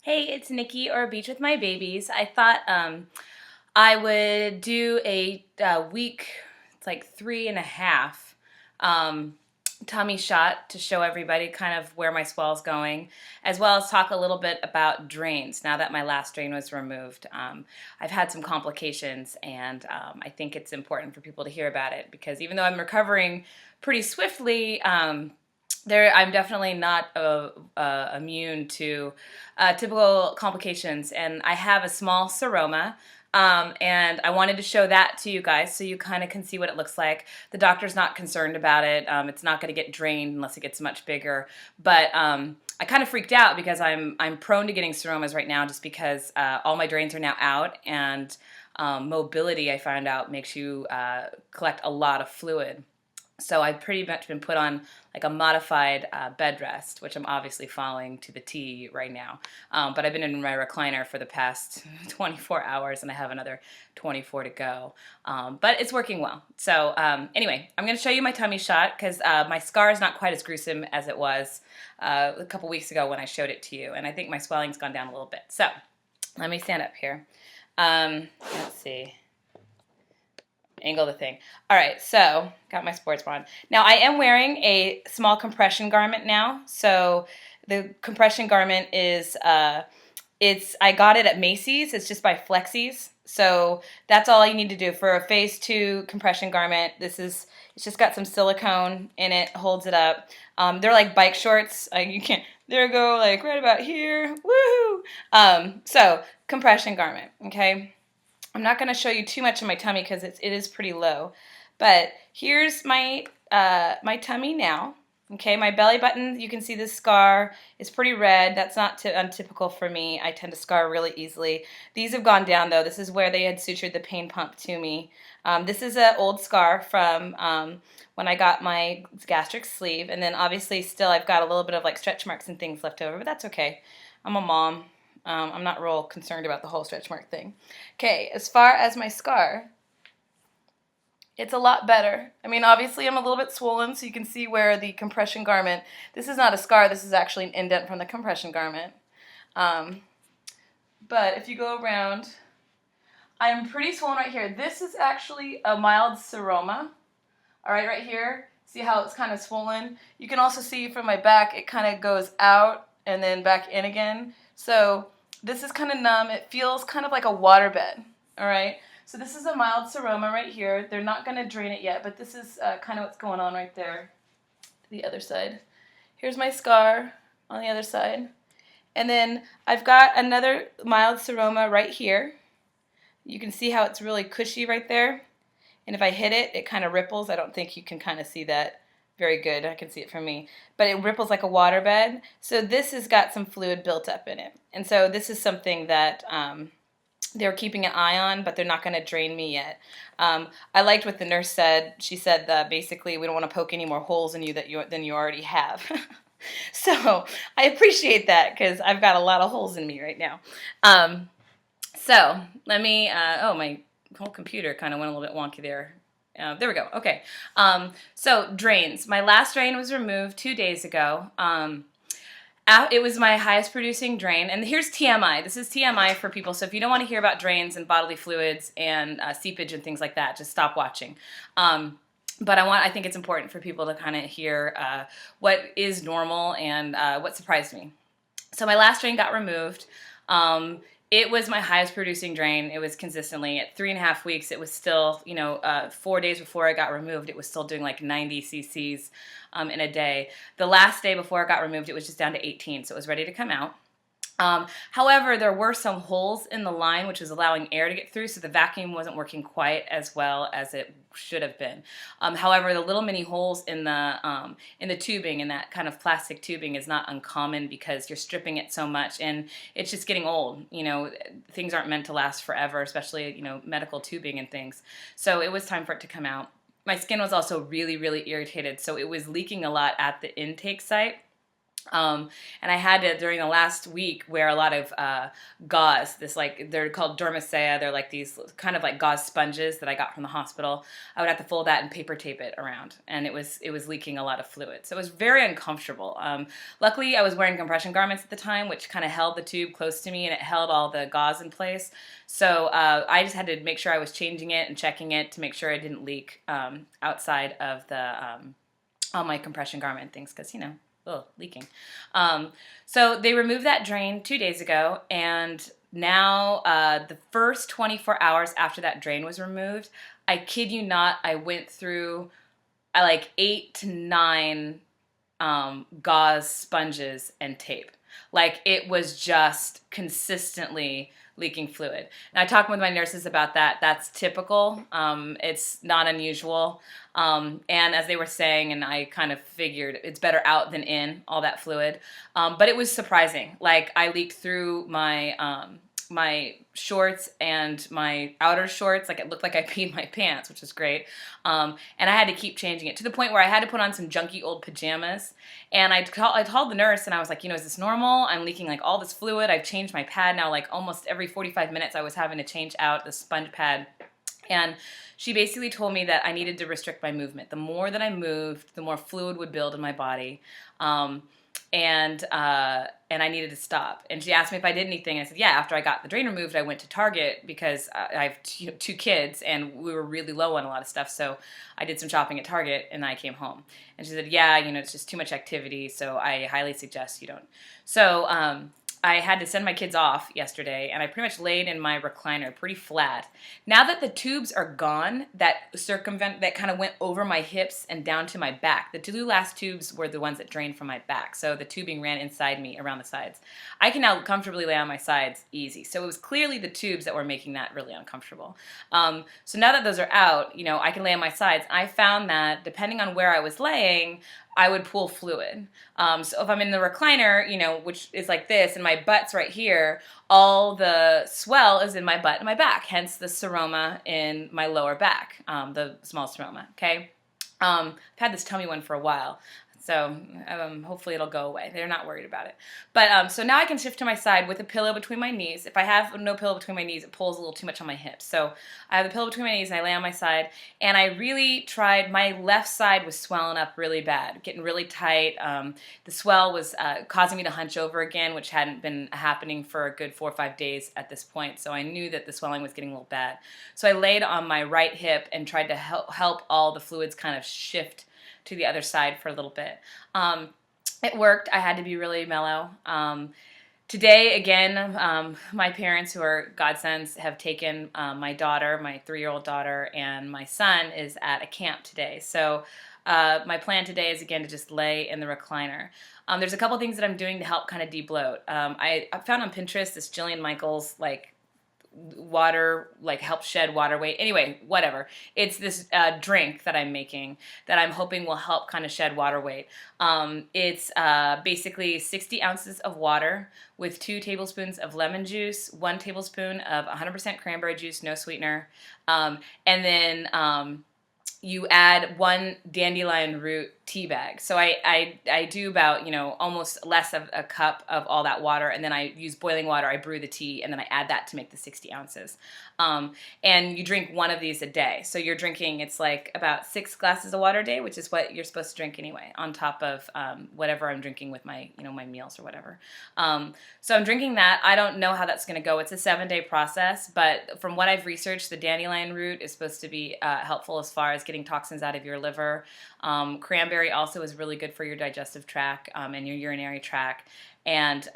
Hey, it's Nikki or Beach with My Babies. I thought I would do a week, it's like 3.5, tummy shot to show everybody kind of where my swell's going, as well as talk a little bit about drains. Now that my last drain was removed, I've had some complications, and I think it's important for people to hear about it because even though I'm recovering pretty swiftly, I'm definitely not immune to typical complications, and I have a small seroma, and I wanted to show that to you guys so you kind of can see what it looks like. The doctor's not concerned about it. It's not going to get drained unless it gets much bigger, but I kind of freaked out because I'm prone to getting seromas right now just because all my drains are now out, and mobility, I found out, makes you collect a lot of fluid. So I've pretty much been put on like a modified bed rest, which I'm obviously following to the T right now. But I've been in my recliner for the past 24 hours, and I have another 24 to go. But it's working well. So anyway, I'm going to show you my tummy shot because my scar is not quite as gruesome as it was a couple weeks ago when I showed it to you. And I think my swelling's gone down a little bit. So let me stand up here. Let's see. Angle the thing. All right, so got my sports bra on. Now I am wearing a small compression garment now. So the compression garment is I got it at Macy's. It's just by Flexies. So that's all you need to do for a phase 2 compression garment. It's just got some silicone in it, holds it up. They're like bike shorts. You can't. There go, like right about here. Woohoo! So compression garment. Okay. I'm not going to show you too much of my tummy because it is pretty low, but here's my my tummy now. Okay, my belly button, you can see this scar is pretty red. That's not untypical for me. I tend to scar really easily. These have gone down though. This is where they had sutured the pain pump to me. This is an old scar from when I got my gastric sleeve, and then obviously still I've got a little bit of like stretch marks and things left over, but that's okay. I'm a mom. I'm not real concerned about the whole stretch mark thing. Okay, as far as my scar, it's a lot better. I mean, obviously I'm a little bit swollen, so you can see where the compression garment, this is not a scar, this is actually an indent from the compression garment. But if you go around, I'm pretty swollen right here. This is actually a mild seroma. All right here, see how it's kind of swollen? You can also see from my back, it kind of goes out and then back in again. So this is kind of numb. It feels kind of like a waterbed, all right? So this is a mild seroma right here. They're not going to drain it yet, but this is kind of what's going on right there to the other side. Here's my scar on the other side. And then I've got another mild seroma right here. You can see how it's really cushy right there. And if I hit it, it kind of ripples. I don't think you can kind of see that very good. I can see it from me. But it ripples like a waterbed. So this has got some fluid built up in it. And so this is something that they're keeping an eye on, but they're not going to drain me yet. I liked what the nurse said. She said that basically we don't want to poke any more holes in you than you already have. So I appreciate that because I've got a lot of holes in me right now. So let me, my whole computer kind of went a little bit wonky there. There we go. Okay. So drains. My last drain was removed 2 days ago. It was my highest producing drain. And here's TMI. This is TMI for people. So if you don't want to hear about drains and bodily fluids and seepage and things like that, just stop watching. But I think it's important for people to kind of hear what is normal and what surprised me. So my last drain got removed. It was my highest producing drain. It was consistently at 3.5 weeks. It was still, 4 days before I got removed, it was still doing like 90 cc's in a day. The last day before I got removed, it was just down to 18, so it was ready to come out. However, there were some holes in the line, which was allowing air to get through, so the vacuum wasn't working quite as well as it should have been. However, the little mini holes in the tubing, in that kind of plastic tubing, is not uncommon because you're stripping it so much, and it's just getting old. Things aren't meant to last forever, especially medical tubing and things. So it was time for it to come out. My skin was also really, really irritated, so it was leaking a lot at the intake site. And I had to, during the last week, wear a lot of gauze. They're called dermacea. They're like these kind of like gauze sponges that I got from the hospital. I would have to fold that and paper tape it around, and it was leaking a lot of fluid. So it was very uncomfortable. Luckily, I was wearing compression garments at the time, which kind of held the tube close to me, and it held all the gauze in place. So I just had to make sure I was changing it and checking it to make sure it didn't leak outside of all my compression garment things, because leaking. So they removed that drain 2 days ago, and now the first 24 hours after that drain was removed, I kid you not, I went through like 8 to 9 gauze sponges and tape. Like, it was just consistently leaking fluid. And I talked with my nurses about that. That's typical. It's not unusual. And as they were saying, and I kind of figured, it's better out than in, all that fluid. But it was surprising. Like, I leaked through my shorts and my outer shorts. Like, it looked like I peed my pants, which is great. And I had to keep changing it to the point where I had to put on some junky old pajamas. And I called the nurse, and I was like, is this normal? I'm leaking like all this fluid. I've changed my pad now, like almost every 45 minutes I was having to change out the sponge pad. And she basically told me that I needed to restrict my movement. The more that I moved, the more fluid would build in my body. And I needed to stop. And she asked me if I did anything. I said, yeah, after I got the drain removed, I went to Target because I have two kids, and we were really low on a lot of stuff. So I did some shopping at Target, and I came home. And she said, yeah, it's just too much activity, so I highly suggest you don't. So I had to send my kids off yesterday, and I pretty much laid in my recliner pretty flat. Now that the tubes are gone that kind of went over my hips and down to my back, the two last tubes were the ones that drained from my back, so the tubing ran inside me around the sides. I can now comfortably lay on my sides easy. So it was clearly the tubes that were making that really uncomfortable. So now that those are out, I can lay on my sides. I found that depending on where I was laying, I would pull fluid. So if I'm in the recliner, which is like this, and my butt's right here, all the swell is in my butt and my back, hence the seroma in my lower back, the small seroma, okay? I've had this tummy one for a while. So hopefully it'll go away. They're not worried about it. But so now I can shift to my side with a pillow between my knees. If I have no pillow between my knees, it pulls a little too much on my hips. So I have the pillow between my knees, and I lay on my side. And I really tried, my left side was swelling up really bad, getting really tight. The swell was causing me to hunch over again, which hadn't been happening for a good 4 or 5 days at this point. So I knew that the swelling was getting a little bad. So I laid on my right hip and tried to help all the fluids kind of shift to the other side for a little bit. It worked. I had to be really mellow. Today, again, my parents, who are godsends, have taken my daughter, my 3-year-old daughter, and my son is at a camp today. So my plan today is, again, to just lay in the recliner. There's a couple things that I'm doing to help kind of de-bloat. I found on Pinterest this Jillian Michaels, water, help shed water weight. Anyway, whatever. It's this drink that I'm making that I'm hoping will help kind of shed water weight. It's basically 60 ounces of water with 2 tablespoons of lemon juice, 1 tablespoon of 100% cranberry juice, no sweetener, and then you add 1 dandelion root tea bag. So I do about, almost less of a cup of all that water, and then I use boiling water, I brew the tea, and then I add that to make the 60 ounces. And you drink 1 of these a day. So you're drinking, it's like about 6 glasses of water a day, which is what you're supposed to drink anyway, on top of whatever I'm drinking with my, my meals or whatever. So I'm drinking that. I don't know how that's going to go. It's a 7-day process, but from what I've researched, the dandelion root is supposed to be helpful as far as getting toxins out of your liver. Cranberry also is really good for your digestive tract and your urinary tract. And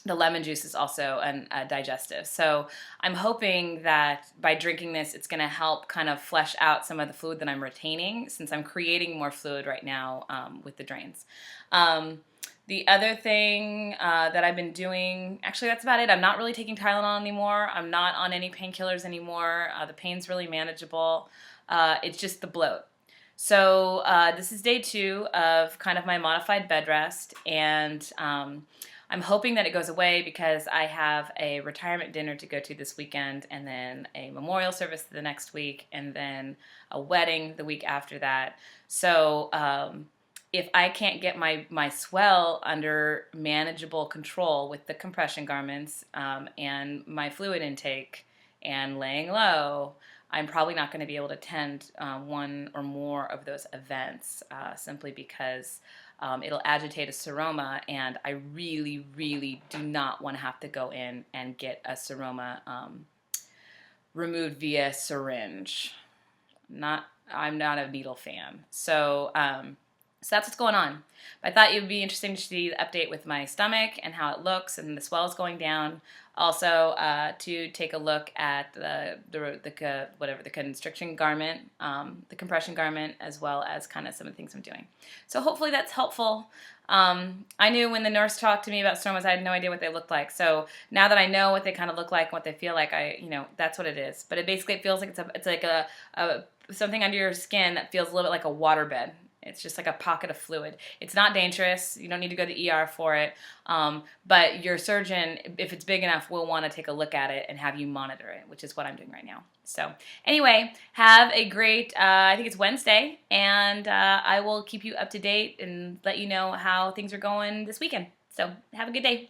the lemon juice is also a digestive. So I'm hoping that by drinking this, it's going to help kind of flesh out some of the fluid that I'm retaining, since I'm creating more fluid right now with the drains. The other thing that I've been doing, actually that's about it. I'm not really taking Tylenol anymore. I'm not on any painkillers anymore. The pain's really manageable. It's just the bloat. So this is day 2 of kind of my modified bed rest, and I'm hoping that it goes away because I have a retirement dinner to go to this weekend, and then a memorial service the next week, and then a wedding the week after that. So if I can't get my swell under manageable control with the compression garments and my fluid intake and laying low, I'm probably not going to be able to attend one or more of those events simply because it'll agitate a seroma, and I really, really do not want to have to go in and get a seroma removed via syringe. I'm not a needle fan. So that's what's going on. But I thought it would be interesting to see the update with my stomach and how it looks, and the swell is going down. Also, to take a look at the constriction garment, the compression garment, as well as kind of some of the things I'm doing. So hopefully that's helpful. I knew when the nurse talked to me about stromas, I had no idea what they looked like. So now that I know what they kind of look like and what they feel like, that's what it is. But it feels like it's like a something under your skin that feels a little bit like a waterbed. It's just like a pocket of fluid. It's not dangerous. You don't need to go to the ER for it. But your surgeon, if it's big enough, will want to take a look at it and have you monitor it, which is what I'm doing right now. So anyway, have a great, I think it's Wednesday, and I will keep you up to date and let you know how things are going this weekend. So have a good day.